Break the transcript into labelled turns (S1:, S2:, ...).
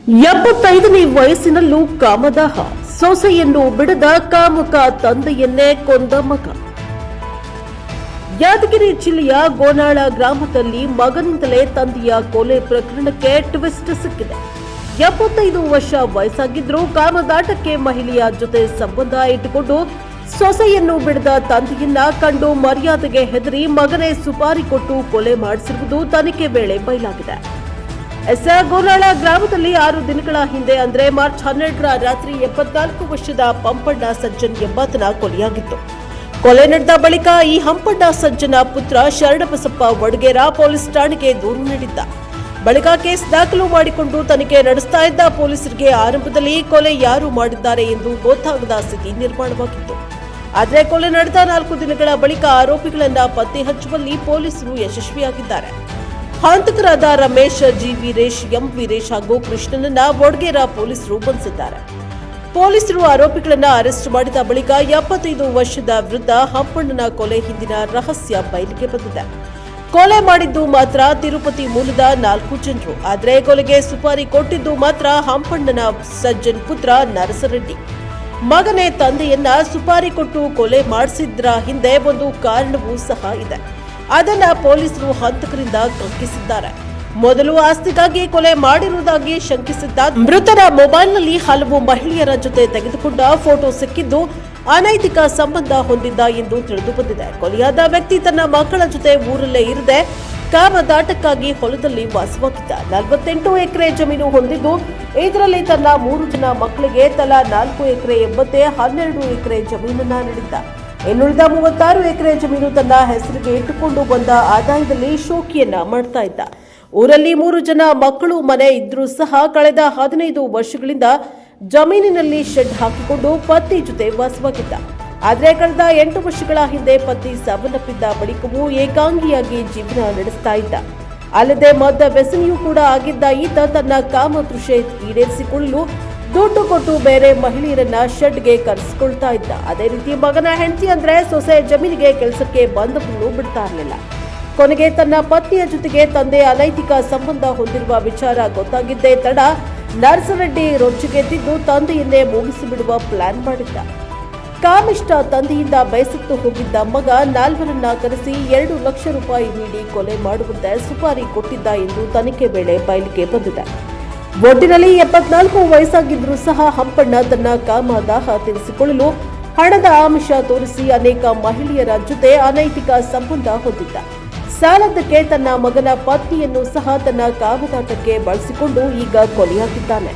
S1: 75ನೇ ವಯಸ್ಸಿನಲ್ಲೂ ಕಾಮದಾಹ, ಸೊಸೆಯನ್ನು ಬಿಡದ ಕಾಮುಕ ತಂದೆಯನ್ನೇ ಕೊಂದ ಮಗ. ಯಾದಗಿರಿ ಜಿಲ್ಲೆಯ ಗೋನಾಳ ಗ್ರಾಮದಲ್ಲಿ ಮಗನಿಂದಲೇ ತಂದೆಯ ಕೊಲೆ ಪ್ರಕರಣಕ್ಕೆ ಟ್ವಿಸ್ಟ್ ಸಿಕ್ಕಿದೆ. 75 ವರ್ಷ ವಯಸ್ಸಾಗಿದ್ರೂ ಕಾಮದಾಟಕ್ಕೆ ಮಹಿಳೆಯ ಜೊತೆ ಸಂಬಂಧ ಇಟ್ಟುಕೊಂಡು ಸೊಸೆಯನ್ನು ಬಿಡದ ತಂದೆಯನ್ನ ಕಂಡು ಮರ್ಯಾದೆಗೆ ಹೆದರಿ ಮಗನೇ ಸುಪಾರಿ ಕೊಟ್ಟು ಕೊಲೆ ಮಾಡಿಸಿರುವುದು ತನಿಖೆ ವೇಳೆ ಬಯಲಾಗಿದೆ. ಗೋನಾಳ ಗ್ರಾಮದಲ್ಲಿ 6 ದಿನಗಳ ಹಿಂದೆ ಅಂದ್ರೆ ಮಾರ್ಚ್ 12ರ ರಾತ್ರಿ 74 ವರ್ಷದ ಪಂಪಣ್ಣ ಸಜ್ಜನ್ ಎಂಬಾತನ ಕೊಲೆಯಾಗಿತ್ತು. ಕೊಲೆ ನಡೆದ ಬಳಿಕ ಈ ಹಂಪಣ್ಣ ಸಜ್ಜನ ಪುತ್ರ ಶರಣಬಸಪ್ಪ ವಡಗೇರ ಪೊಲೀಸ್ ಠಾಣೆಗೆ ದೂರು ನೀಡಿದ್ದ. ಬಳಿಕ ಕೇಸ್ ದಾಖಲು ಮಾಡಿಕೊಂಡು ತನಿಖೆ ನಡೆಸ್ತಾ ಇದ್ದ ಪೊಲೀಸರಿಗೆ ಆರಂಭದಲ್ಲಿ ಕೊಲೆ ಯಾರು ಮಾಡಿದ್ದಾರೆ ಎಂದು ಗೊತ್ತಾಗದ ಸ್ಥಿತಿ ನಿರ್ಮಾಣವಾಗಿತ್ತು. ಆದರೆ ಕೊಲೆ ನಡೆದ 4 ದಿನಗಳ ಬಳಿಕ ಆರೋಪಿಗಳನ್ನ ಪತ್ತೆ ಹಚ್ಚುವಲ್ಲಿ ಪೊಲೀಸರು ಯಶಸ್ವಿಯಾಗಿದ್ದಾರೆ. ಹಂತಕರಾದ ರಮೇಶ್, ಜಿ ವೀರೇಶ್, ಎಂ ವೀರೇಶ್ ಹಾಗೂ ಕೃಷ್ಣನನ್ನ ವಡಗೇರ ಪೊಲೀಸರು ಬಂಧಿಸಿದ್ದಾರೆ. ಪೊಲೀಸರು ಆರೋಪಿಗಳನ್ನ ಅರೆಸ್ಟ್ ಮಾಡಿದ ಬಳಿಕ 75 ವರ್ಷದ ವೃದ್ಧ ಹಂಪಣ್ಣನ ಕೊಲೆ ಹಿಂದಿನ ರಹಸ್ಯ ಬಯಲಿಗೆ ಬಂದಿದೆ. ಕೊಲೆ ಮಾಡಿದ್ದು ಮಾತ್ರ ತಿರುಪತಿ ಮೂಲದ 4 ಜನರು. ಆದರೆ ಕೊಲೆಗೆ ಸುಪಾರಿ ಕೊಟ್ಟಿದ್ದು ಮಾತ್ರ ಹಂಪಣ್ಣನ ಸಜ್ಜನ್ ಪುತ್ರ ನರಸರೆಡ್ಡಿ. ಮಗನೇ ತಂದೆಯನ್ನ ಸುಪಾರಿ ಕೊಟ್ಟು ಕೊಲೆ ಮಾಡಿಸಿದ್ರ ಹಿಂದೆ ಒಂದು ಕಾರಣವೂ ಸಹ ಇದೆ. ಅದನ್ನ ಪೊಲೀಸರು ಹಂತಕರಿಂದ ಕಕ್ಕಿಸಿದ್ದಾರೆ. ಮೊದಲು ಆಸ್ತಿಗಾಗಿ ಕೊಲೆ ಮಾಡಿರುವುದಾಗಿ ಶಂಕಿಸಿದ್ದ ಮೃತರ ಮೊಬೈಲ್ನಲ್ಲಿ ಹಲವು ಮಹಿಳೆಯರ ಜೊತೆ ತೆಗೆದುಕೊಂಡ ಫೋಟೋ ಸಿಕ್ಕಿದ್ದು ಅನೈತಿಕ ಸಂಬಂಧ ಹೊಂದಿದ್ದ ಎಂದು ತಿಳಿದು ಬಂದಿದೆ. ಕೊಲೆಯಾದ ವ್ಯಕ್ತಿ ತನ್ನ ಮಕ್ಕಳ ಜೊತೆ ಊರಲ್ಲೇ ಇರದೆ ಕಾಮದಾಟಕ್ಕಾಗಿ ಹೊಲದಲ್ಲಿ ವಾಸವಾಗಿದ್ದ. 48 ಎಕರೆ ಜಮೀನು ಹೊಂದಿದ್ದು ಇದರಲ್ಲಿ ತನ್ನ 3 ಜನ ಮಕ್ಕಳಿಗೆ ತಲಾ 4 ಎಕರೆ ಎಂಬಂತೆ 12 ಎಕರೆ ಜಮೀನನ್ನ ನೀಡಿದ್ದ. ಇನ್ನುಳಿದ 36 ಎಕರೆ ಜಮೀನು ತನ್ನ ಹೆಸರಿಗೆ ಇಟ್ಟುಕೊಂಡು ಬಂದ ಆದಾಯದಲ್ಲಿ ಶೋಕಿಯನ್ನ ಮಾಡ್ತಾ ಇದ್ದ. ಊರಲ್ಲಿ 3 ಜನ ಮಕ್ಕಳು ಮನೆ ಇದ್ರೂ ಸಹ ಕಳೆದ 15 ವರ್ಷಗಳಿಂದ ಜಮೀನಿನಲ್ಲಿ ಶೆಡ್ ಹಾಕಿಕೊಂಡು ಪತಿ ಜೊತೆ ವಾಸವಾಗಿದ್ದ. ಆದರೆ ಕಳೆದ 8 ವರ್ಷಗಳ ಹಿಂದೆ ಪತಿ ಸಾವನ್ನಪ್ಪಿದ್ದ ಬಳಿಕವೂ ಏಕಾಂಗಿಯಾಗಿ ಜೀವನ ನಡೆಸ್ತಾ ಇದ್ದ. ಅಲ್ಲದೆ ಮದ್ದ ವ್ಯಸನಿಯೂ ಕೂಡ ಆಗಿದ್ದ ಈತ ತನ್ನ ಕಾಮತೃಷೆ ಈಡೇರಿಸಿಕೊಳ್ಳಲು ದುಡ್ಡು ಕೊಟ್ಟು ಬೇರೆ ಮಹಿಳೆಯರನ್ನ ಶೆಡ್ಗೆ ಕರೆಸಿಕೊಳ್ತಾ ಇದ್ದ. ಅದೇ ರೀತಿ ಮಗನ ಹೆಂಡತಿ ಅಂದ್ರೆ ಸೊಸೆ ಜಮೀನಿಗೆ ಕೆಲಸಕ್ಕೆ ಬಂದವರನ್ನು ಬಿಡ್ತಾ ಇರಲಿಲ್ಲ. ಕೊನೆಗೆ ತನ್ನ ಪತ್ನಿಯ ಜೊತೆಗೆ ತಂದೆ ಅನೈತಿಕ ಸಂಬಂಧ ಹೊಂದಿರುವ ವಿಚಾರ ಗೊತ್ತಾಗಿದ್ದೇ ತಡ ನರಸರೆಡ್ಡಿ ರೊಚ್ಚಿಗೆದ್ದಿದ್ದು ತಂದೆಯನ್ನೇ ಮುಗಿಸಿಬಿಡುವ ಪ್ಲಾನ್ ಮಾಡಿದ್ದ. ಕಾಮಿಷ್ಟ ತಂದೆಯಿಂದ ಬೇಸತ್ತು ಹೋಗಿದ್ದ ಮಗ 4ರನ್ನ ಕರೆಸಿ 2 ಲಕ್ಷ ರೂಪಾಯಿ ನೀಡಿ ಕೊಲೆ ಮಾಡುವಂತೆ ಸುಪಾರಿ ಕೊಟ್ಟಿದ್ದ ಎಂದು ತನಿಖೆ ವೇಳೆ ಬಯಲಿಗೆ ಬಂದಿದೆ. ಒಟ್ಟಿನಲ್ಲಿ 74 ವಯಸ್ಸಾಗಿದ್ರೂ ಸಹ ಹಂಪಣ್ಣ ತನ್ನ ಕಾಮದಾಹ ತೀರಿಸಿಕೊಳ್ಳಲು ಹಣದ ಆಮಿಷ ತೋರಿಸಿ ಅನೇಕ ಮಹಿಳೆಯರ ಜೊತೆ ಅನೈತಿಕ ಸಂಬಂಧ ಹೊಂದಿದ್ದ. ಸಾಲದಕ್ಕೆ ತನ್ನ ಮಗನ ಪತ್ನಿಯನ್ನು ಸಹ ತನ್ನ ಕಾಮದಾಟಕ್ಕೆ ಬಳಸಿಕೊಂಡು ಈಗ ಕೊಲೆಯಾಗಿದ್ದಾನೆ.